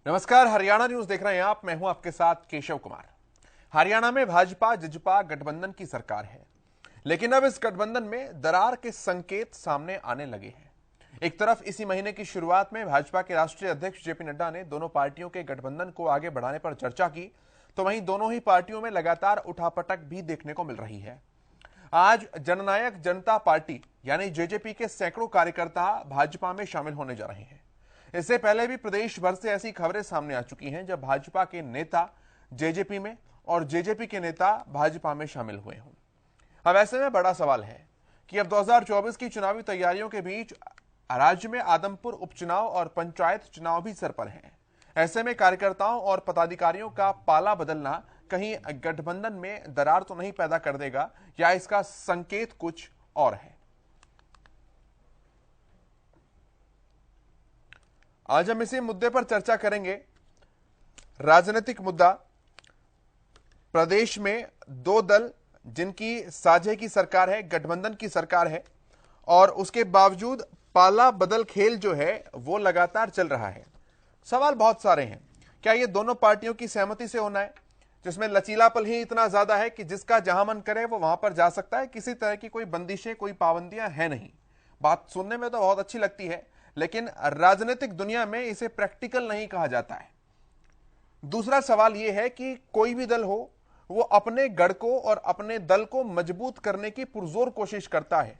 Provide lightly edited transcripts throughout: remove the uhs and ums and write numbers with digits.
नमस्कार, हरियाणा न्यूज देख रहे हैं आप। मैं हूं आपके साथ केशव कुमार। हरियाणा में भाजपा जजपा गठबंधन की सरकार है, लेकिन अब इस गठबंधन में दरार के संकेत सामने आने लगे हैं। एक तरफ इसी महीने की शुरुआत में भाजपा के राष्ट्रीय अध्यक्ष जेपी नड्डा ने दोनों पार्टियों के गठबंधन को आगे बढ़ाने पर चर्चा की, तो वहीं दोनों ही पार्टियों में लगातार उठापटक भी देखने को मिल रही है। आज जननायक जनता पार्टी यानी जेजेपी के सैकड़ों कार्यकर्ता भाजपा में शामिल होने जा रहे हैं। इससे पहले भी प्रदेश भर से ऐसी खबरें सामने आ चुकी हैं जब भाजपा के नेता जेजेपी में और जेजेपी के नेता भाजपा में शामिल हुए हों। अब ऐसे में बड़ा सवाल है कि अब 2024 की चुनावी तैयारियों के बीच राज्य में आदमपुर उपचुनाव और पंचायत चुनाव भी सर पर हैं। ऐसे में कार्यकर्ताओं और पदाधिकारियों का पाला बदलना कहीं गठबंधन में दरार तो नहीं पैदा कर देगा, या इसका संकेत कुछ और है। आज हम इसी मुद्दे पर चर्चा करेंगे। राजनीतिक मुद्दा, प्रदेश में दो दल जिनकी साझे की सरकार है, गठबंधन की सरकार है, और उसके बावजूद पाला बदल खेल जो है वो लगातार चल रहा है। सवाल बहुत सारे हैं। क्या ये दोनों पार्टियों की सहमति से होना है, जिसमें लचीलापन ही इतना ज्यादा है कि जिसका जहां मन करे वो वहां पर जा सकता है, किसी तरह की कोई बंदिशें कोई पाबंदियां हैं नहीं। बात सुनने में तो बहुत अच्छी लगती है, लेकिन राजनीतिक दुनिया में इसे प्रैक्टिकल नहीं कहा जाता है। दूसरा सवाल यह है कि कोई भी दल हो, वो अपने गढ़ को और अपने दल को मजबूत करने की पुरजोर कोशिश करता है,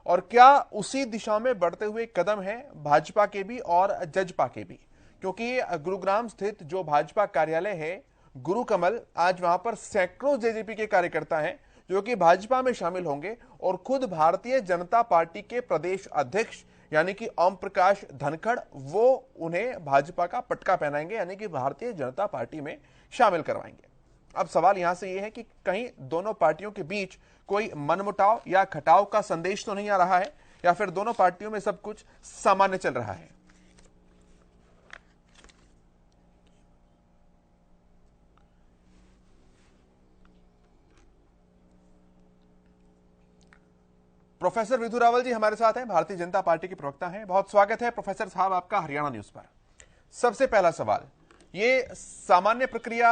और क्या उसी दिशा में बढ़ते हुए कदम है भाजपा के भी और जजपा के भी। क्योंकि गुरुग्राम स्थित जो भाजपा कार्यालय है गुरु कमल, आज वहां पर सैकड़ों जेजेपी के कार्यकर्ता हैं जो कि भाजपा में शामिल होंगे, और खुद भारतीय जनता पार्टी के प्रदेश अध्यक्ष यानी कि ओम प्रकाश धनखड़ वो उन्हें भाजपा का पटका पहनाएंगे, यानी कि भारतीय जनता पार्टी में शामिल करवाएंगे। अब सवाल यहां से यह है कि कहीं दोनों पार्टियों के बीच कोई मनमुटाव या खटाव का संदेश तो नहीं आ रहा है, या फिर दोनों पार्टियों में सब कुछ सामान्य चल रहा है। प्रोफेसर विधु रावल जी हमारे साथ हैं, भारतीय जनता पार्टी के प्रवक्ता हैं। बहुत स्वागत है प्रोफेसर साहब आपका हरियाणा न्यूज पर। सबसे पहला सवाल, ये सामान्य प्रक्रिया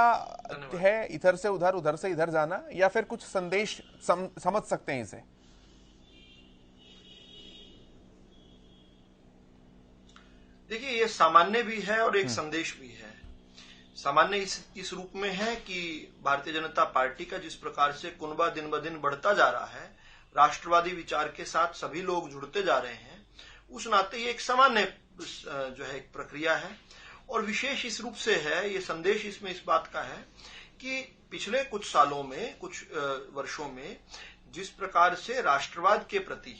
है, इधर से उधर उधर से इधर जाना, या फिर कुछ संदेश समझ सकते हैं इसे? देखिए, ये सामान्य भी है और एक संदेश भी है। सामान्य इस रूप में है कि भारतीय जनता पार्टी का जिस प्रकार से कुनबा दिन ब दिन बढ़ता जा रहा है, राष्ट्रवादी विचार के साथ सभी लोग जुड़ते जा रहे हैं, उस नाते ये एक सामान्य जो है एक प्रक्रिया है। और विशेष इस रूप से है, ये संदेश इसमें इस बात का है कि पिछले कुछ सालों में, कुछ वर्षों में जिस प्रकार से राष्ट्रवाद के प्रति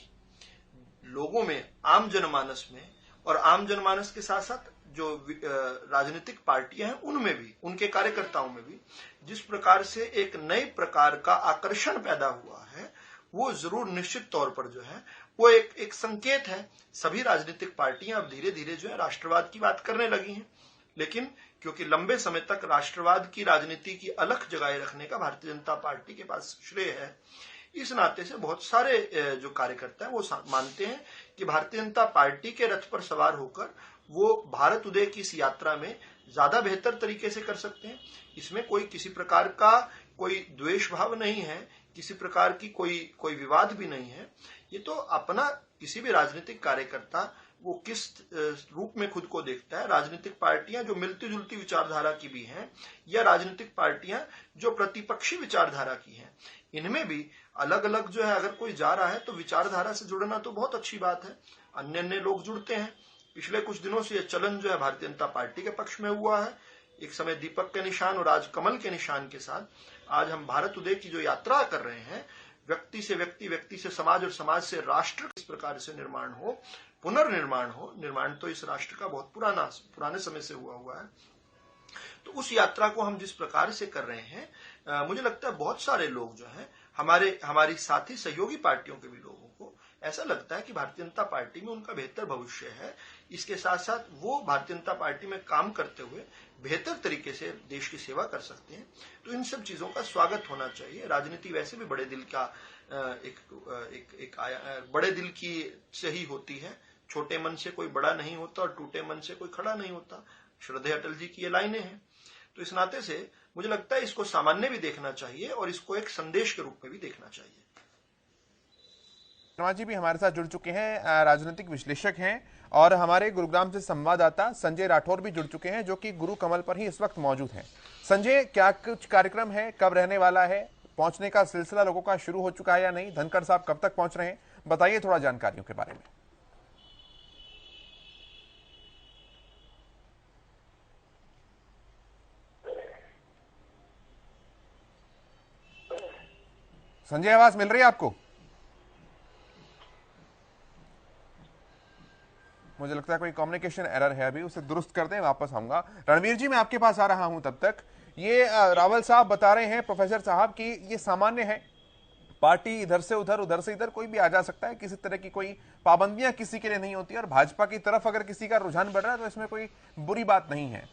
लोगों में, आम जनमानस में, और आम जनमानस के साथ साथ जो राजनीतिक पार्टियां हैं उनमें भी, उनके कार्यकर्ताओं में भी जिस प्रकार से एक नए प्रकार का आकर्षण पैदा हुआ है, वो जरूर निश्चित तौर पर जो है वो एक संकेत है। सभी राजनीतिक पार्टियां अब धीरे धीरे जो है राष्ट्रवाद की बात करने लगी हैं, लेकिन क्योंकि लंबे समय तक राष्ट्रवाद की राजनीति की अलग जगह रखने का भारतीय जनता पार्टी के पास श्रेय है, इस नाते से बहुत सारे जो कार्यकर्ता हैं वो मानते हैं कि भारतीय जनता पार्टी के रथ पर सवार होकर वो भारत उदय की इस यात्रा में ज्यादा बेहतर तरीके से कर सकते हैं। इसमें कोई किसी प्रकार का कोई द्वेष भाव नहीं है, किसी प्रकार की कोई विवाद भी नहीं है। ये तो अपना किसी भी राजनीतिक कार्यकर्ता वो किस रूप में खुद को देखता है। राजनीतिक पार्टियां जो मिलती जुलती विचारधारा की भी हैं, या राजनीतिक पार्टियां जो प्रतिपक्षी विचारधारा की हैं, इनमें भी अलग अलग जो है अगर कोई जा रहा है तो विचारधारा से जुड़ना तो बहुत अच्छी बात है। अन्य अन्य लोग जुड़ते हैं। पिछले कुछ दिनों से यह चलन जो है भारतीय जनता पार्टी के पक्ष में हुआ है। एक समय दीपक के निशान और आज कमल के निशान के साथ आज हम भारत उदय की जो यात्रा कर रहे हैं, व्यक्ति से व्यक्ति, व्यक्ति से समाज और समाज से राष्ट्र किस प्रकार से निर्माण हो, पुनर्निर्माण हो। निर्माण तो इस राष्ट्र का बहुत पुराने समय से हुआ है। तो उस यात्रा को हम जिस प्रकार से कर रहे हैं, मुझे लगता है बहुत सारे लोग जो हैं, हमारी साथी सहयोगी पार्टियों के भी लोगों को ऐसा लगता है कि भारतीय जनता पार्टी में उनका बेहतर भविष्य है। इसके साथ साथ वो भारतीय जनता पार्टी में काम करते हुए बेहतर तरीके से देश की सेवा कर सकते हैं। तो इन सब चीजों का स्वागत होना चाहिए। राजनीति वैसे भी बड़े दिल का बड़े दिल की से ही होती है। छोटे मन से कोई बड़ा नहीं होता और टूटे मन से कोई खड़ा नहीं होता। श्रद्धेय अटल जी की ये लाइनें हैं। तो इस नाते से मुझे लगता है इसको सामान्य भी देखना चाहिए और इसको एक संदेश के रूप में भी देखना चाहिए। शर्मा जी भी हमारे साथ जुड़ चुके हैं, राजनीतिक विश्लेषक हैं, और हमारे गुरुग्राम से संवाददाता संजय राठौर भी जुड़ चुके हैं, जो कि गुरु कमल पर ही इस वक्त मौजूद हैं। संजय, क्या कुछ कार्यक्रम है, कब रहने वाला है, पहुंचने का सिलसिला लोगों का शुरू हो चुका है या नहीं, धनखड़ साहब कब तक पहुंच रहे हैं, बताइए थोड़ा जानकारियों के बारे में। संजय, आवाज मिल रही है आपको? मुझे लगता है कोई कम्युनिकेशन एरर है, अभी उसे दुरुस्त कर दें, वापस आऊंगा। रणवीर जी, मैं आपके पास आ रहा हूं तब तक। ये रावल साहब बता रहे हैं, प्रोफेसर साहब, कि ये सामान्य है, पार्टी इधर से उधर, उधर से इधर कोई भी आ जा सकता है, किसी तरह की कोई पाबंदियां किसी के लिए नहीं होती, और भाजपा की तरफ अगर किसी का रुझान बढ़ रहा है तो इसमें कोई बुरी बात नहीं है।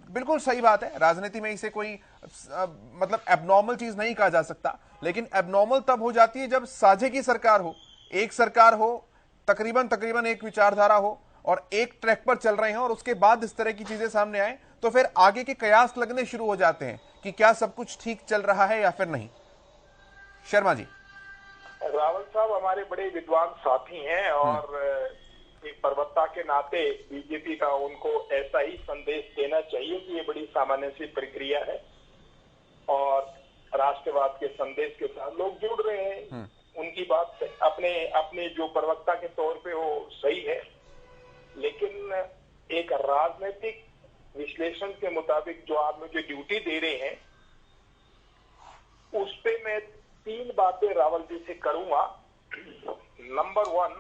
बिल्कुल सही बात है, राजनीति में इसे कोई मतलब एबनॉर्मल चीज नहीं कहा जा सकता, लेकिन एबनॉर्मल तब हो जाती है जब साझे की सरकार हो, एक सरकार हो, तकरीबन एक विचारधारा हो और एक ट्रैक पर चल रहे हैं, और उसके बाद इस तरह की चीजें सामने आए तो फिर आगे के कयास लगने शुरू हो जाते हैं कि क्या सब कुछ ठीक चल रहा है या फिर नहीं। शर्मा जी। रावल साहब हमारे बड़े विद्वान साथी हैं और एक प्रवक्ता के नाते बीजेपी का उनको ऐसा ही संदेश देना चाहिए कि ये बड़ी सामान्य सी प्रक्रिया है और राष्ट्रवाद के संदेश के साथ लोग जुड़ रहे हैं। उनकी बात अपने जो प्रवक्ता के तौर पे वो सही है, लेकिन एक राजनीतिक विश्लेषण के मुताबिक जो आप मुझे ड्यूटी दे रहे हैं उस पे मैं 3 बातें रावल जी से करूंगा। नंबर 1,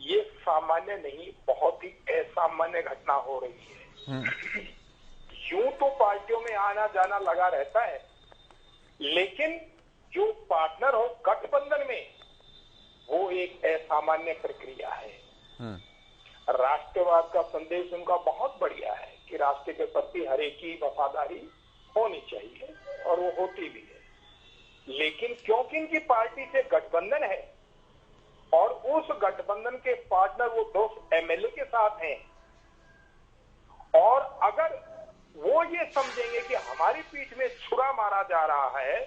ये सामान्य नहीं, बहुत ही असामान्य घटना हो रही है। यूं तो पार्टियों में आना जाना लगा रहता है, लेकिन जो पार्टनर हो गठबंधन में वो एक असामान्य प्रक्रिया है। राष्ट्रवाद का संदेश उनका बहुत बढ़िया है कि राष्ट्र के प्रति हर एक की वफादारी होनी चाहिए और वो होती भी है, लेकिन क्योंकि इनकी पार्टी से गठबंधन है और उस गठबंधन के पार्टनर वो 2 एमएलए के साथ हैं, और अगर वो ये समझेंगे कि हमारी पीठ में छुरा मारा जा रहा है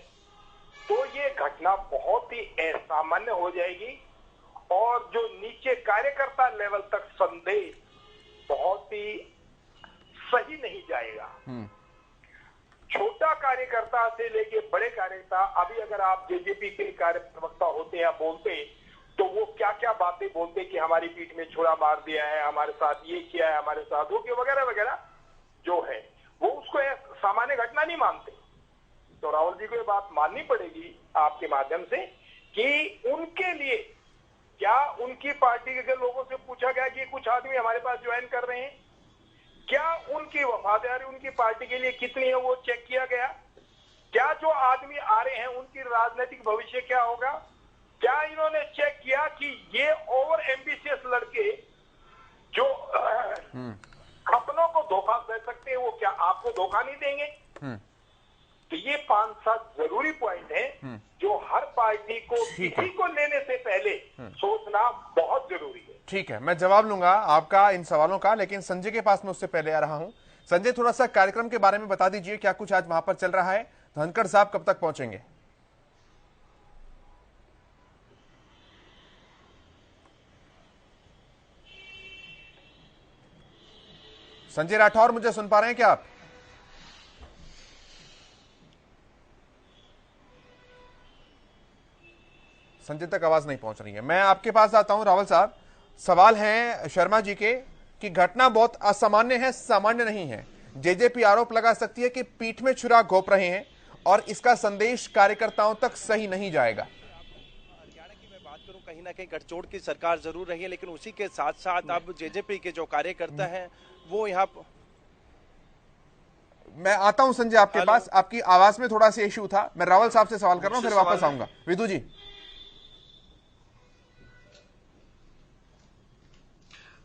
तो ये घटना बहुत ही असामान्य हो जाएगी और जो नीचे कार्यकर्ता लेवल तक संदेश बहुत ही सही नहीं जाएगा। छोटा कार्यकर्ता से लेके बड़े कार्यकर्ता, अभी अगर आप जेजेपी के कार्यप्रवक्ता होते या बोलते तो वो क्या क्या बातें बोलते कि हमारी पीठ में छुरा मार दिया है, हमारे साथ ये किया है, हमारे साथ वो किया, वगैरह वगैरह जो है, वो उसको सामान्य घटना नहीं मानते। तो राहुल जी को ये बात माननी पड़ेगी आपके माध्यम से कि उनके लिए क्या उनकी पार्टी के लोगों से पूछा गया कि कुछ आदमी हमारे पास ज्वाइन कर रहे हैं, क्या उनकी वफादारी उनकी पार्टी के लिए कितनी है वो चेक किया गया? क्या जो आदमी आ रहे हैं उनकी राजनीतिक भविष्य क्या होगा? क्या इन्होंने चेक किया कि ये ओवर एम्बिशियस लड़के जो अपनों को धोखा दे सकते हैं वो क्या आपको धोखा नहीं देंगे? तो ये 5-7 जरूरी पॉइंट है जो हर पार्टी को किसी को लेने से पहले सोचना बहुत जरूरी है। ठीक है, मैं जवाब लूंगा आपका इन सवालों का, लेकिन संजय के पास मैं उससे पहले आ रहा हूं। संजय, थोड़ा सा कार्यक्रम के बारे में बता दीजिए, क्या कुछ आज वहां पर चल रहा है? धनखड़ साहब कब तक पहुंचेंगे? संजय राठौर, मुझे सुन पा रहे हैं क्या आप? संजय तक आवाज नहीं पहुंच रही है। मैं आपके पास आता हूं रावल साहब। सवाल है शर्मा जी के कि घटना बहुत असामान्य है, सामान्य नहीं है। जेजेपी आरोप लगा सकती है कि पीठ में छुरा घोंप रहे हैं और इसका संदेश कार्यकर्ताओं तक सही नहीं जाएगा। हरियाणा की मैं बात करूं, कहीं ना कहीं गठजोड़ की सरकार जरूर रही है, लेकिन उसी के साथ साथ अब जेजेपी के जो कार्यकर्ता हैं वो यहाँ मैं आता हूं संजय आपके पास, आपकी आवाज में थोड़ा सा इश्यू था। मैं रावल साहब से सवाल कर रहा हूं, फिर वापस आऊंगा। विदु जी।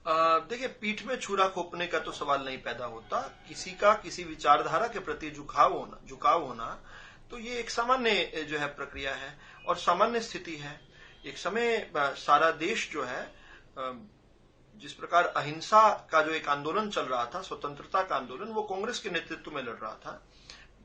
देखिए, पीठ में छुरा खोपने का तो सवाल नहीं पैदा होता। किसी का किसी विचारधारा के प्रति झुकाव होना तो ये एक सामान्य जो है प्रक्रिया है और सामान्य स्थिति है। एक समय सारा देश जो है जिस प्रकार अहिंसा का जो एक आंदोलन चल रहा था, स्वतंत्रता का आंदोलन, वो कांग्रेस के नेतृत्व में लड़ रहा था।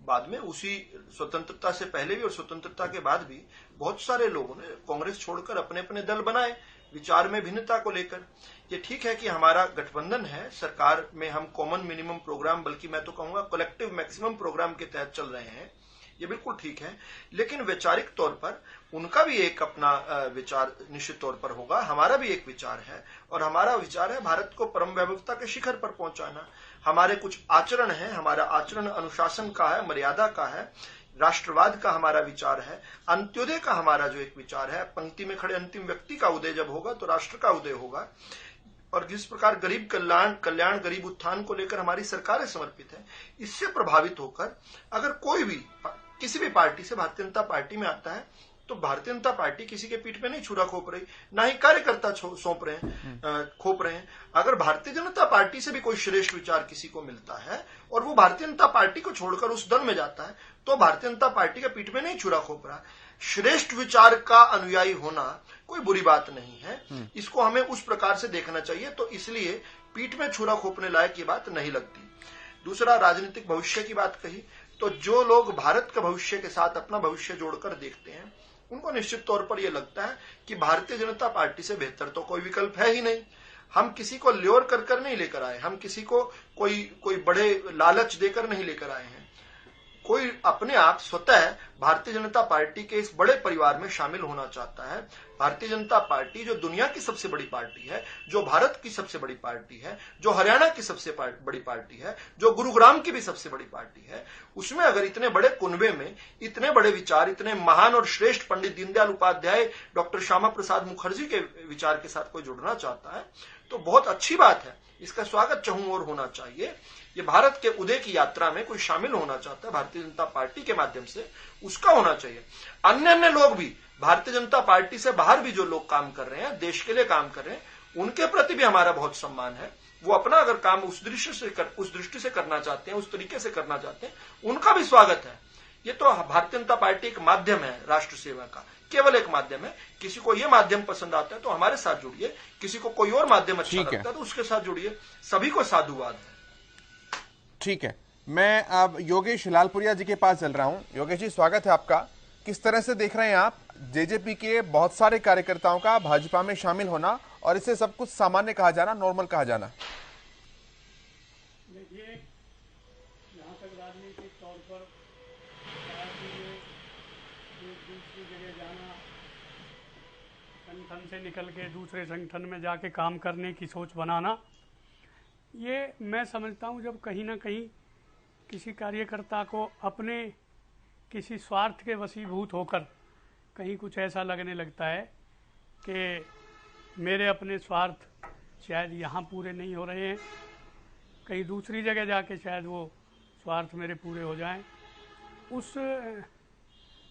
बाद में उसी स्वतंत्रता से पहले भी और स्वतंत्रता के बाद भी बहुत सारे लोगों ने कांग्रेस छोड़कर अपने अपने दल बनाए विचार में भिन्नता को लेकर। ये ठीक है कि हमारा गठबंधन है, सरकार में हम कॉमन मिनिमम प्रोग्राम, बल्कि मैं तो कहूंगा कलेक्टिव मैक्सिमम प्रोग्राम के तहत चल रहे हैं, ये बिल्कुल ठीक है। लेकिन वैचारिक तौर पर उनका भी एक अपना विचार निश्चित तौर पर होगा, हमारा भी एक विचार है, और हमारा विचार है भारत को परम वैभवता के शिखर पर पहुंचाना। हमारे कुछ आचरण है, हमारा आचरण अनुशासन का है, मर्यादा का है, राष्ट्रवाद का हमारा विचार है, अंत्योदय का हमारा जो एक विचार है, पंक्ति में खड़े अंतिम व्यक्ति का उदय जब होगा तो राष्ट्र का उदय होगा। और जिस प्रकार गरीब कल्याण गरीब उत्थान को लेकर हमारी सरकारें समर्पित है, इससे प्रभावित होकर अगर कोई भी किसी भी पार्टी से भारतीय जनता पार्टी में आता है तो भारतीय जनता पार्टी किसी के पीठ पे नहीं छुरा खोप रही, ना ही कार्यकर्ता खोप रहे हैं। अगर भारतीय जनता पार्टी से भी कोई श्रेष्ठ विचार किसी को मिलता है और वो भारतीय जनता पार्टी को छोड़कर उस दल में जाता है तो भारतीय जनता पार्टी के पीठ में नहीं छुरा खोप रहा। श्रेष्ठ विचार का अनुयायी होना कोई बुरी बात नहीं है, इसको हमें उस प्रकार से देखना चाहिए। तो इसलिए पीठ में छुरा खोपने लायक ये बात नहीं लगती। दूसरा, राजनीतिक भविष्य की बात कही, तो जो लोग भारत के भविष्य के साथ अपना भविष्य जोड़कर देखते हैं उनको निश्चित तौर पर यह लगता है कि भारतीय जनता पार्टी से बेहतर तो कोई विकल्प है ही नहीं। हम किसी को ल्योर कर नहीं लेकर आए, हम किसी को कोई बड़े लालच देकर नहीं लेकर आए हैं। कोई अपने आप स्वतः भारतीय जनता पार्टी के इस बड़े परिवार में शामिल होना चाहता है। भारतीय जनता पार्टी जो दुनिया की सबसे बड़ी पार्टी है, जो भारत की सबसे बड़ी पार्टी है, जो हरियाणा की सबसे बड़ी पार्टी है, जो गुरुग्राम की भी सबसे बड़ी पार्टी है, उसमें अगर इतने बड़े कुनबे में इतने बड़े विचार, इतने महान और श्रेष्ठ पंडित दीनदयाल उपाध्याय, डॉक्टर श्यामा प्रसाद मुखर्जी के विचार के साथ कोई जुड़ना चाहता है तो बहुत अच्छी बात है, इसका स्वागत चहुं ओर होना चाहिए। ये भारत के उदय की यात्रा में कोई शामिल होना चाहता है भारतीय जनता पार्टी के माध्यम से, उसका होना चाहिए। अन्य लोग भी, भारतीय जनता पार्टी से बाहर भी जो लोग काम कर रहे हैं, देश के लिए काम कर रहे हैं, उनके प्रति भी हमारा बहुत सम्मान है। वो अपना अगर काम उस दृष्टि से करना चाहते हैं, उस तरीके से करना चाहते हैं, उनका भी स्वागत है। ये तो भारतीय जनता पार्टी एक माध्यम है राष्ट्र सेवा का, केवल एक माध्यम है। किसी को ये माध्यम पसंद आता है तो हमारे साथ जुड़िए, किसी को कोई और माध्यम अच्छा लगता है तो उसके साथ जुड़िए। सभी को साधुवाद है। ठीक है, मैं अब योगेश लालपुरिया जी के पास चल रहा हूं। योगेश जी, स्वागत है आपका। किस तरह से देख रहे हैं आप जेजेपी के बहुत सारे कार्यकर्ताओं का भाजपा में शामिल होना और इसे सब कुछ सामान्य कहा जाना, नॉर्मल कहा जाना? देखिए, जहाँ तक राजनीतिक तौर पर पार्टी में एक दूसरी जगह जाना, संगठन से निकल के दूसरे संगठन में जाके काम करने की सोच बनाना, ये मैं समझता हूँ जब कहीं ना कहीं किसी कार्यकर्ता को अपने किसी स्वार्थ के वशीभूत होकर कहीं कुछ ऐसा लगने लगता है कि मेरे अपने स्वार्थ शायद यहाँ पूरे नहीं हो रहे हैं, कहीं दूसरी जगह जाके शायद वो स्वार्थ मेरे पूरे हो जाएं, उस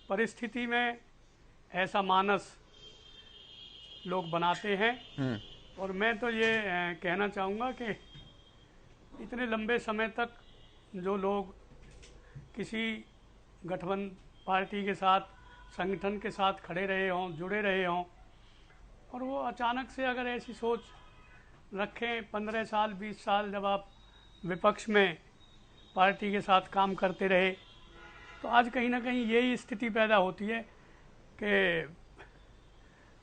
परिस्थिति में ऐसा मानस लोग बनाते हैं। और मैं तो ये कहना चाहूँगा कि इतने लंबे समय तक जो लोग किसी गठबंधन पार्टी के साथ, संगठन के साथ खड़े रहे हों, जुड़े रहे हों, और वो अचानक से अगर ऐसी सोच रखें 15 साल 20 साल जब आप विपक्ष में पार्टी के साथ काम करते रहे, तो आज कहीं ना कहीं यही स्थिति पैदा होती है कि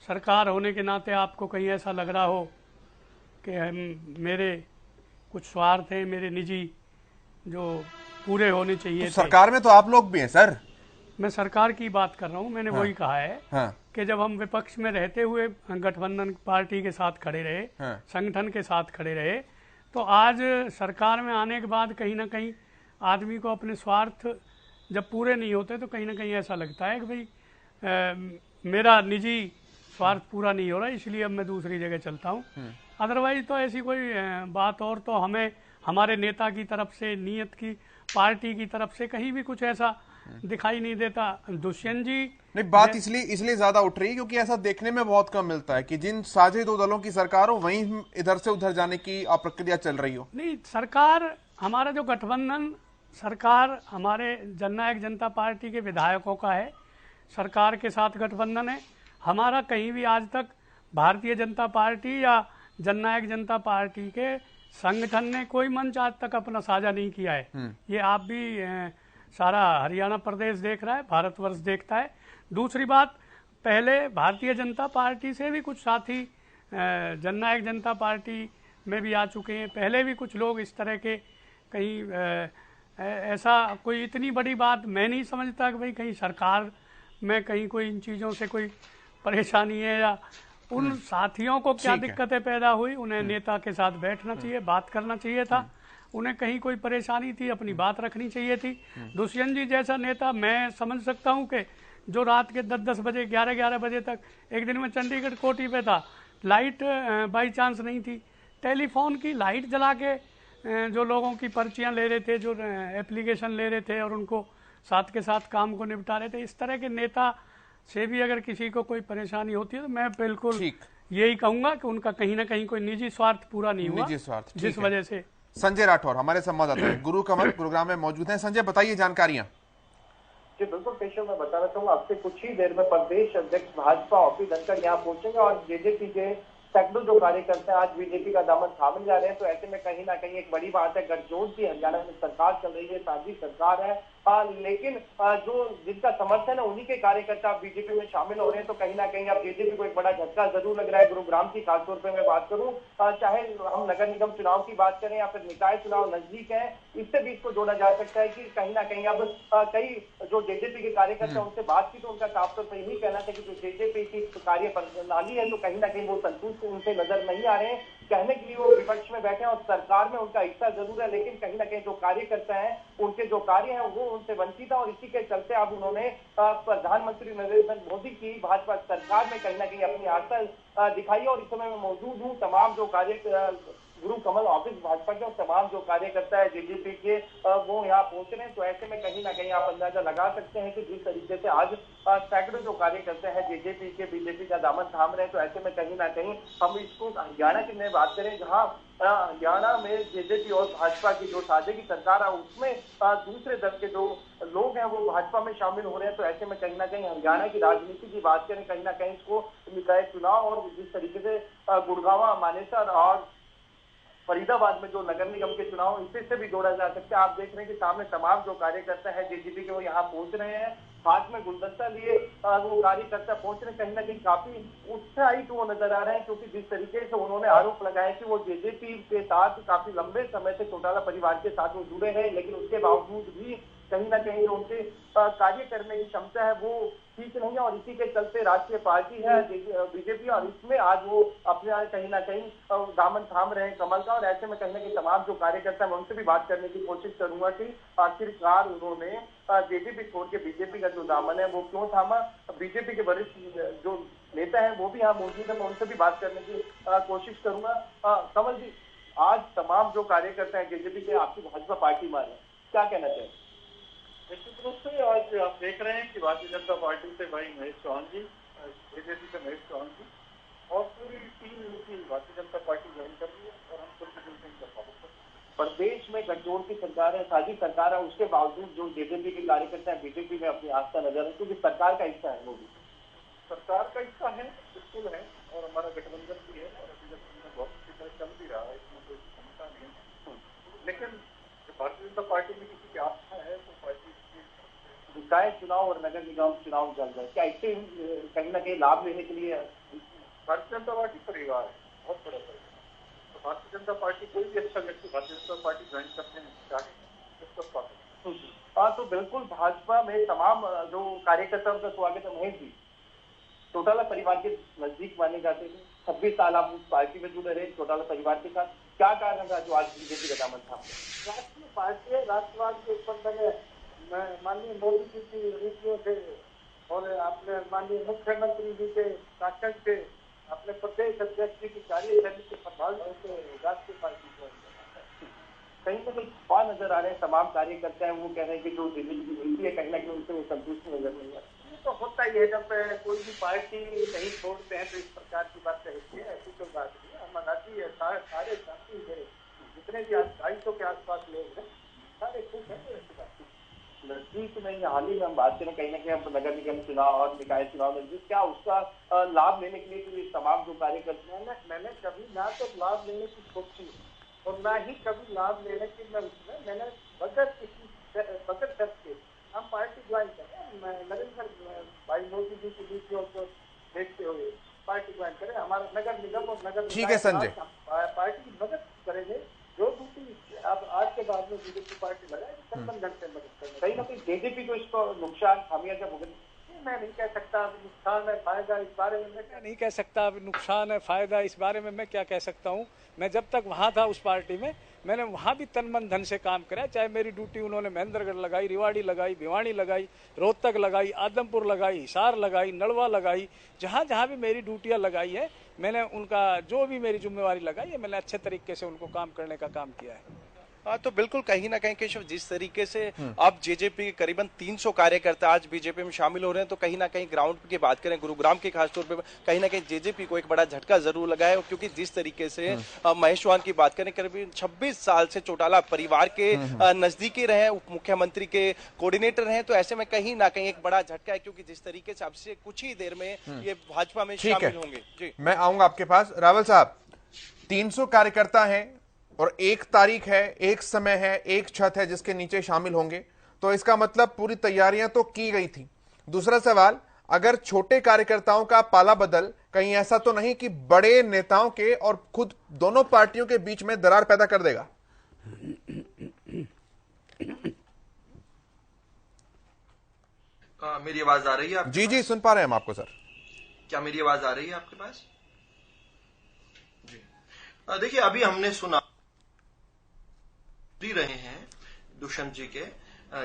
सरकार होने के नाते आपको कहीं ऐसा लग रहा हो कि मेरे कुछ स्वार्थ हैं, मेरे निजी, जो पूरे होने चाहिए। तो सरकार में तो आप लोग भी हैं सर। मैं सरकार की बात कर रहा हूँ, मैंने वही कहा है कि जब हम विपक्ष में रहते हुए गठबंधन पार्टी के साथ खड़े रहे, संगठन के साथ खड़े रहे, तो आज सरकार में आने के बाद कहीं ना कहीं आदमी को अपने स्वार्थ जब पूरे नहीं होते तो कहीं ना कहीं ऐसा लगता है कि भाई मेरा निजी स्वार्थ पूरा नहीं हो रहा, इसलिए अब मैं दूसरी जगह चलता हूँ। अदरवाइज तो ऐसी कोई बात और तो हमें हमारे नेता की तरफ से, नियत की पार्टी की तरफ से कहीं भी कुछ ऐसा दिखाई नहीं देता। दुष्यंत जी नहीं, बात इसलिए ज्यादा उठ रही है क्योंकि ऐसा देखने में बहुत कम मिलता है कि जिन साझे दो दलों की सरकार हो वहीं इधर से उधर जाने की प्रक्रिया चल रही हो। नहीं, सरकार, हमारा जो गठबंधन सरकार हमारे जननायक जनता पार्टी के विधायकों का है, सरकार के साथ गठबंधन है हमारा। कहीं भी आज तक भारतीय जनता पार्टी या जननायक जनता पार्टी के संगठन ने कोई मंच आज तक अपना साझा नहीं किया है। ये आप भी सारा हरियाणा प्रदेश देख रहा है, भारतवर्ष देखता है। दूसरी बात, पहले भारतीय जनता पार्टी से भी कुछ साथी जननायक जनता पार्टी में भी आ चुके हैं। पहले भी कुछ लोग इस तरह के कहीं ऐसा कोई इतनी बड़ी बात मैं नहीं समझता कि भाई कहीं सरकार में कहीं कोई इन चीज़ों से कोई परेशानी है या उन साथियों को क्या दिक्कतें पैदा हुई, उन्हें नेता के साथ बैठना चाहिए, बात करना चाहिए था। उन्हें कहीं कोई परेशानी थी, अपनी बात रखनी चाहिए थी। दुष्यंत जी जैसा नेता मैं समझ सकता हूं कि जो रात के 10-10 बजे 11-11 बजे तक, एक दिन में चंडीगढ़ कोठी पे था, लाइट बाई चांस नहीं थी, टेलीफोन की लाइट जला के जो लोगों की पर्चियां ले रहे थे, जो एप्लीकेशन ले रहे थे और उनको साथ के साथ काम को निपटा रहे थे। इस तरह के नेता से भी अगर किसी को कोई परेशानी होती है तो मैं बिल्कुल यही कहूंगा कि उनका कहीं ना कहीं कोई निजी स्वार्थ पूरा नहीं हुआ, निजी स्वार्थ जिस वजह से। संजय राठौर हमारे संवाददाता हैं, गुरु कमल गुरुग्राम में मौजूद हैं। संजय, बताइए जानकारियां। जी बिल्कुल पेशव, मैं बताना चाहूंगा अब से कुछ ही देर में प्रदेश अध्यक्ष भाजपा ओपी धनखड़ यहाँ पहुंचेंगे और जेजेपी के सैकड़ों जो कार्यकर्ता हैं आज बीजेपी का दामन थामने जा रहे हैं। तो ऐसे में कहीं ना कहीं एक बड़ी बात है, गठजोड़ की हरियाणा में सरकार चल रही है, साझी सरकार है, लेकिन जो जिनका समर्थन है उन्हीं के कार्यकर्ता बीजेपी में शामिल हो रहे हैं। तो कहीं ना कहीं अब जेजेपी को एक बड़ा झटका जरूर लग रहा है। गुरुग्राम की खासतौर पर मैं बात करूं, चाहे हम नगर निगम चुनाव की बात करें या फिर निकाय चुनाव नजदीक है, इससे भी इसको जोड़ा जा सकता है कि कहीं ना कहीं अब कई जो जेजेपी के कार्यकर्ता उनसे बात की तो उनका साफ तौर पर यही कहना था कि जो जेजेपी की कार्य प्रणाली है तो कहीं ना कहीं वो संतुष्ट उनसे नजर नहीं आ रहे हैं। कहने के लिए वो विपक्ष में बैठे हैं और सरकार में उनका हिस्सा जरूर है, लेकिन कहीं ना कहीं जो कार्यकर्ता हैं उनके जो कार्य हैं वो उनसे वंचित है। और इसी के चलते अब उन्होंने प्रधानमंत्री नरेंद्र मोदी की भाजपा सरकार में कहीं ना कहीं अपनी आस्था दिखाई। और इस समय मैं मौजूद हूँ, तमाम जो गुरु कमल ऑफिस भाजपा के और तमाम जो कार्यकर्ता है जेजेपी के वो यहाँ पहुंच रहे हैं। तो ऐसे में कहीं ना कहीं आप अंदाजा लगा सकते हैं कि जिस तरीके से आज सैकड़ों जो कार्यकर्ता है जेजेपी के बीजेपी का दामन थाम रहे हैं। तो ऐसे में कहीं ना कहीं हम इसको हरियाणा की नई बात करें, जहाँ हरियाणा में जेजेपी और भाजपा की जो साझे की सरकार है उसमें दूसरे दल के जो लोग हैं वो भाजपा में शामिल हो रहे हैं। तो ऐसे में कहीं ना कहीं हरियाणा की राजनीति की बात करें, कहीं ना कहीं इसको निकाय चुनाव और जिस तरीके से गुड़गांव, मानेसर और फरीदाबाद में जो नगर निगम के चुनाव इससे भी जोड़ा जा सकता है। आप देख रहे हैं कि सामने तमाम जो कार्यकर्ता है जेजेपी के वो यहाँ पहुंच रहे हैं, हाथ में गुलदस्ता लिए वो कार्यकर्ता पहुंच रहे हैं। कहीं ना कहीं काफी उत्साहित वो नजर आ रहे हैं, क्योंकि जिस तरीके से उन्होंने आरोप लगाया कि वो जेजेपी के साथ काफी लंबे समय से चौटाला परिवार के साथ वो जुड़े हैं, लेकिन उसके बावजूद भी कहीं ना कहीं जो उनसे कार्य करने की क्षमता है वो ठीक नहीं है। और इसी के चलते राष्ट्रीय पार्टी है बीजेपी और इसमें आज वो अपने कहीं ना कहीं दामन थाम रहे हैं कमल का। और ऐसे में कहीं ना कहीं तमाम जो कार्यकर्ता मैं उनसे भी बात करने की कोशिश करूंगा कि आखिरकार उन्होंने जेजेपी छोड़ के बीजेपी का जो दामन है वो क्यों थामा। बीजेपी के वरिष्ठ जो नेता है वो भी यहाँ मौजूद है, मैं उनसे भी बात करने की कोशिश करूंगा। कमल जी, आज तमाम जो कार्यकर्ता है जेजेपी के आपकी भाजपा पार्टी में है, क्या कहना चाहिए? निश्चित रूप से आज आप देख रहे हैं कि भारतीय जनता पार्टी से भाई महेश चौहान जी, जेजेपी से महेश चौहान जी और पूरी टीम की भारतीय जनता पार्टी ज्वाइन कर रही है और हम कुछ नहीं कर पाएंगे। प्रदेश में गठजोड़ की सरकार है, साझी सरकार है, उसके बावजूद जो जेजेपी के कार्यकर्ता है बीजेपी में अपनी आस्था नजर है, क्योंकि सरकार का हिस्सा है, वो भी सरकार का हिस्सा है, बिल्कुल है, और हमारा गठबंधन भी है और अभी गठबंधन बहुत अच्छी तरह चल भी रहा है, इसमें कोई क्षमता नहीं है। लेकिन भारतीय जनता पार्टी में किसी की आस्था है तो पार्टी निकाय चुनाव और नगर निगम चुनाव चल रहा है, क्या इससे कहीं ना कहीं लाभ लेने के लिए भारतीय जनता पार्टी परिवार है, बहुत बड़ा परिवार। तो भारतीय जनता पार्टी कोई भी अच्छा व्यक्ति भारतीय जनता पार्टी ज्वाइन करते हैं चाहे। हाँ, तो बिल्कुल भाजपा में तमाम जो कार्यकर्ताओं का स्वागत है। महेश जी, चौटाला परिवार के नजदीक माने जाते थे, 26 साल आप उस पार्टी में जुड़े रहे चौटाला परिवार के साथ, क्या कारण था जो आज बीजेपी का दामन था? राष्ट्रीय पार्टी है, राष्ट्रवाद के उत्पन्न माननीय मोदी जी की नीतियों से और अपने माननीय मुख्यमंत्री जी के शासन से, अपने प्रदेश अध्यक्ष जी की कार्यशैली के प्रभाव से राष्ट्रीय पार्टी को कहीं ना कहीं छुपा नजर आ रहे हैं तमाम कार्यकर्ता है, वो कह रहे हैं कि जो दिल्ली की नीति है कहीं ना कहीं उनसे वो संतुष्ट नजर नहीं आ रहा। ये तो होता ही है, जब कोई भी पार्टी नहीं छोड़ते हैं तो इस प्रकार की बात कहती है, ऐसी कोई बात नहीं है। हमारा है सारे साथी है, जितने भी 250 के आसपास लोग हैं सारे खुश हैं, ऐसी बात बीच में हाल ही में हम बात करें, कहीं ना कहीं हम नगर निगम चुनाव और निकाय चुनाव में क्या उसका लाभ लेने के लिए ये तमाम जो कार्यकर्ता हैं, मैंने कभी ना तो लाभ लेने की सोची और ना ही कभी लाभ लेने की मैंने बगैर शर्त के हम पार्टी ज्वाइन करें, नरेंद्र भाई मोदी जी की नीतियों को देखते हुए पार्टी ज्वाइन करें, हमारा नगर निगम और नगर ठीक है संजय, पार्टी की मदद करेंगे। जो ड्यूटी अब आज के बाद में बीजेपी पार्टी लगाएगी, 56 घंटे मदद करेंगे। कहीं ना कहीं जेजेपी को इसको नुकसान खामियाजा भुगतनी। मैं नहीं कह सकता नुकसान है फायदा, इस बारे में मैं नहीं कह सकता नुकसान है फायदा, इस बारे में मैं क्या कह सकता हूँ। मैं जब तक वहाँ था उस पार्टी में, मैंने वहाँ भी तन मन धन से काम करा, चाहे मेरी ड्यूटी उन्होंने महेंद्रगढ़ लगाई, रेवाड़ी लगाई, भिवाड़ी लगाई, रोहतक लगाई, आदमपुर लगाई, हिसार लगाई, नलवा लगाई, जहाँ जहाँ भी मेरी ड्यूटियाँ लगाई है मैंने उनका जो भी मेरी जिम्मेवारी लगाई है मैंने अच्छे तरीके से उनको काम करने का काम किया है। हाँ, तो बिल्कुल कहीं ना कहीं केशव, जिस तरीके से अब जेजेपी के करीबन 300 कार्यकर्ता आज बीजेपी में शामिल हो रहे हैं, तो कहीं ना कहीं ग्राउंड की बात करें, गुरुग्राम के खासतौर पे कहीं ना कहीं जेजेपी को एक बड़ा झटका जरूर लगा है, क्योंकि जिस तरीके से महेश चौहान की बात करें, करीबन 26 साल से चौटाला परिवार के नजदीकी रहे, उप मुख्यमंत्री के कोऑर्डिनेटर हैं, तो ऐसे में कहीं ना कहीं एक बड़ा झटका है, क्योंकि जिस तरीके से अब से कुछ ही देर में ये भाजपा में शामिल होंगे। जी, मैं आऊंगा आपके पास। रावल साहब, 300 कार्यकर्ता हैं और एक तारीख है, एक समय है, एक छत है जिसके नीचे शामिल होंगे, तो इसका मतलब पूरी तैयारियां तो की गई थी। दूसरा सवाल, अगर छोटे कार्यकर्ताओं का पाला बदल, कहीं ऐसा तो नहीं कि बड़े नेताओं के और खुद दोनों पार्टियों के बीच में दरार पैदा कर देगा? मेरी आवाज आ रही है? जी जी, सुन पा रहे हैं हम आपको सर। क्या मेरी आवाज आ रही है आपके पास? जी, देखिए अभी हमने सुना रहे हैं दुष्यंत जी के,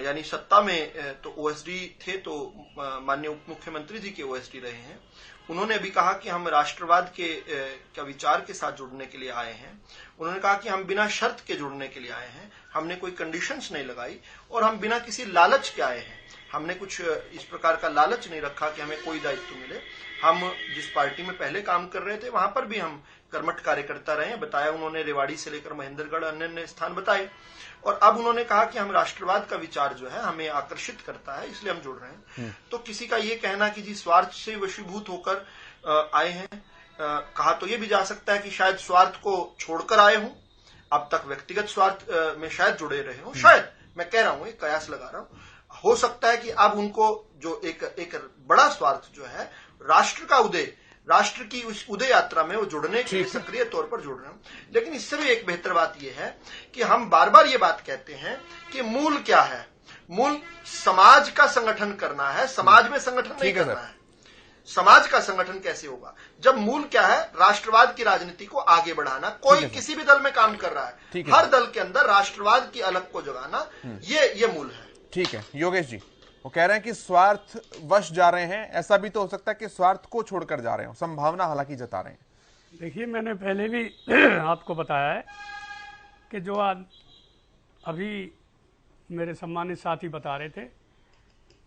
यानी सत्ता में तो ओएसडी थे, तो माननीय उप मुख्यमंत्री जी के ओएसडी रहे हैं। उन्होंने अभी कहा कि हम राष्ट्रवाद के विचार के साथ जुड़ने के लिए आए हैं। उन्होंने कहा कि हम बिना शर्त के जुड़ने के लिए आए हैं, हमने कोई कंडीशंस नहीं लगाई और हम बिना किसी लालच के आए हैं। हमने कुछ इस प्रकार का लालच नहीं रखा कि हमें कोई दायित्व मिले। हम जिस पार्टी में पहले काम कर रहे थे वहां पर भी हम कर्मठ कार्यकर्ता रहे हैं। बताया उन्होंने, रेवाड़ी से लेकर महेंद्रगढ़ अन्य स्थान बताए। और अब उन्होंने कहा कि हम राष्ट्रवाद का विचार जो है हमें आकर्षित करता है, इसलिए हम जुड़ रहे हैं। तो किसी का ये कहना कि जी स्वार्थ से वशीभूत होकर आए हैं, कहा तो ये भी जा सकता है कि शायद स्वार्थ को छोड़कर आए हूं, अब तक व्यक्तिगत स्वार्थ में शायद जुड़े रहे हों, शायद, मैं कह रहा हूं, एक कयास लगा रहा हूं। हो सकता है कि अब उनको जो एक बड़ा स्वार्थ जो है राष्ट्र का उदय, राष्ट्र की उस उदय यात्रा में वो जुड़ने के लिए सक्रिय तौर पर जुड़ रहे हैं। लेकिन इससे भी एक बेहतर बात यह है कि हम बार बार ये बात कहते हैं कि मूल क्या है? मूल समाज का संगठन करना है, समाज में संगठन नहीं करना है। समाज का संगठन कैसे होगा जब मूल क्या है? राष्ट्रवाद की राजनीति को आगे बढ़ाना। कोई किसी भी दल में काम कर रहा है, हर दल के अंदर राष्ट्रवाद की अलग को जगाना, ये मूल है। ठीक है योगेश जी, वो कह रहे हैं कि स्वार्थ वश जा रहे हैं, ऐसा भी तो हो सकता है कि स्वार्थ को छोड़कर जा रहे हो, संभावना हालांकि जता रहे हैं। देखिए, मैंने पहले भी आपको बताया है कि जो आज अभी मेरे सम्मानित साथी बता रहे थे,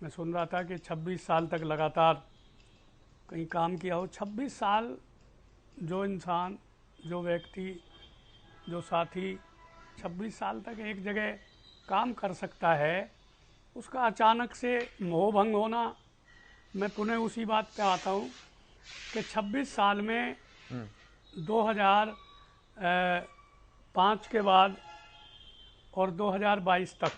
मैं सुन रहा था कि 26 साल तक लगातार कहीं काम किया हो। 26 साल जो इंसान, जो व्यक्ति, जो साथी 26 साल तक एक जगह काम कर सकता है, उसका अचानक से मोह भंग होना। मैं पुनः उसी बात पे आता हूँ कि 26 साल में 2005 के बाद और 2022 तक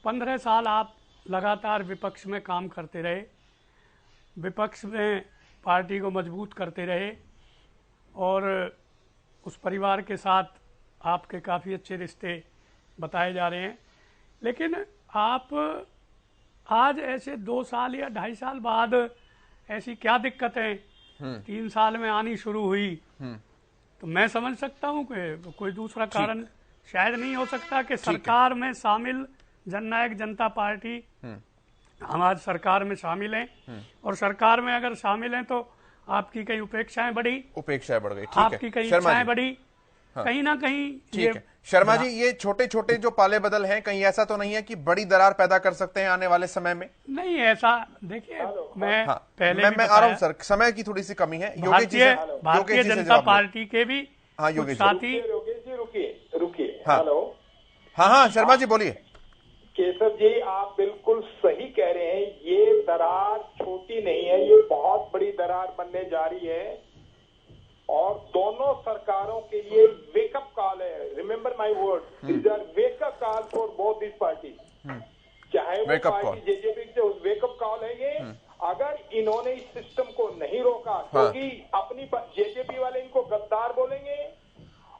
15 साल आप लगातार विपक्ष में काम करते रहे, विपक्ष में पार्टी को मजबूत करते रहे और उस परिवार के साथ आपके काफ़ी अच्छे रिश्ते बताए जा रहे हैं। लेकिन आप आज ऐसे 2 साल या 2.5 साल बाद ऐसी क्या दिक्कतें 3 साल में आनी शुरू हुई, तो मैं समझ सकता हूं कि कोई दूसरा कारण शायद नहीं हो सकता कि सरकार में शामिल जननायक जनता पार्टी, हम आज सरकार में शामिल हैं और सरकार में अगर शामिल हैं तो आपकी कई उपेक्षाएं बढ़ी, उपेक्षाएं बढ़ गई, आपकी कई इच्छाएं बढ़ी, कहीं ना कहीं। ठीक है शर्मा जी, ये छोटे छोटे जो पाले बदल हैं, कहीं ऐसा तो नहीं है कि बड़ी दरार पैदा कर सकते हैं आने वाले समय में? नहीं, ऐसा देखिए, मैं पहले मैं आ रहा हूं सर, समय की थोड़ी सी कमी है। भारतीय जनता पार्टी के भी योगेश साथी। योगेश जी रुकिए। हाँ हेलो, हाँ शर्मा जी बोलिए। केशव जी, आप बिल्कुल सही कह रहे हैं। ये दरार छोटी नहीं है, ये बहुत बड़ी दरार बनने जा रही है और दोनों सरकारों के लिए वेकअप कॉल है। Remember my word, these are wake up call for both this party. चाहे वो पार्टी जेजेपी से वेकअप कॉल है ये। अगर इन्होंने इस सिस्टम को नहीं रोका, क्योंकि अपनी जेजेपी वाले इनको गद्दार बोलेंगे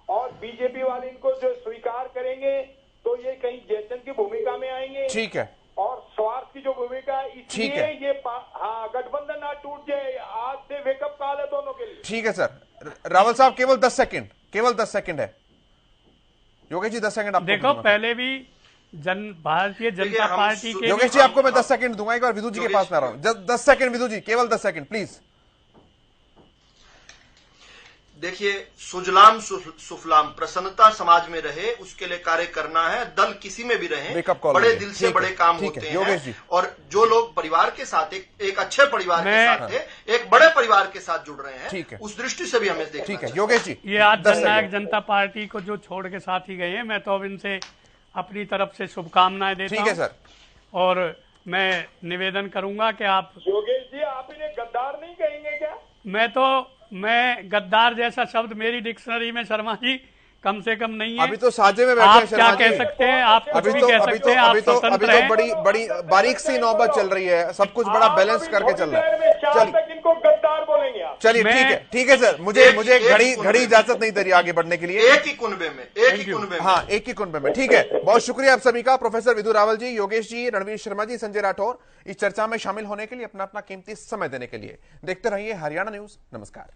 और बीजेपी वाले इनको जो स्वीकार करेंगे तो ये कहीं जयचंद की भूमिका में आएंगे। ठीक है। और स्वार्थ की जो भूमिका है, इसलिए ये गठबंधन ना टूट जाए। आज से वेकअप कॉल है दोनों के लिए। ठीक है सर। रावल साहब केवल 10 सेकंड, केवल 10 सेकंड है। योगेश जी 10 सेकंड आपको देखो, पहले भी भारतीय जनता पार्टी के योगेश जी आपको मैं 10 सेकंड दूंगा। एक बार विदु जी के पास में आ रहा हूं। 10 सेकंड विदु जी, केवल 10 सेकंड प्लीज। देखिए, सुजलाम सुफलाम प्रसन्नता समाज में रहे, उसके लिए कार्य करना है। दल किसी में भी रहे, बड़े दिल से बड़े काम होते हैं। और जो लोग परिवार के साथ एक अच्छे परिवार के साथ थे, एक बड़े परिवार के साथ जुड़ रहे हैं, उस दृष्टि से भी हमें देखना। ठीक है योगेश जी। ये आज जननायक जनता पार्टी को जो छोड़ के साथ ही गए हैं, मैं तो अब इनसे अपनी तरफ से शुभकामनाएं देता हूं। ठीक है सर। और मैं निवेदन करूंगा कि आप योगेश जी, आप इन्हें गद्दार नहीं कहेंगे क्या? मैं गद्दार जैसा शब्द मेरी डिक्शनरी में शर्मा जी कम से कम नहीं है। अभी तो साझे में बैठे आप हैं शर्मा क्या कह सकते हैं? आप कुछ भी कह सकते हैं। अभी तो बड़ी बारीक सी नौबत चल रही है, सब कुछ बड़ा बैलेंस करके चल रहा है। चलिए, इनको गद्दार बोलेंगे आप। चलिए ठीक है सर। मुझे घड़ी इजाजत नहीं दे रही आगे बढ़ने के लिए। एक ही कुनबे में हाँ, एक ही कुनबे में। ठीक है, बहुत शुक्रिया आप सभी का। प्रोफेसर विदु रावल जी, योगेश जी, रणवीर शर्मा जी, संजय राठौर, इस चर्चा में शामिल होने के लिए, अपना कीमती समय देने के लिए। देखते रहिए हरियाणा न्यूज। नमस्कार।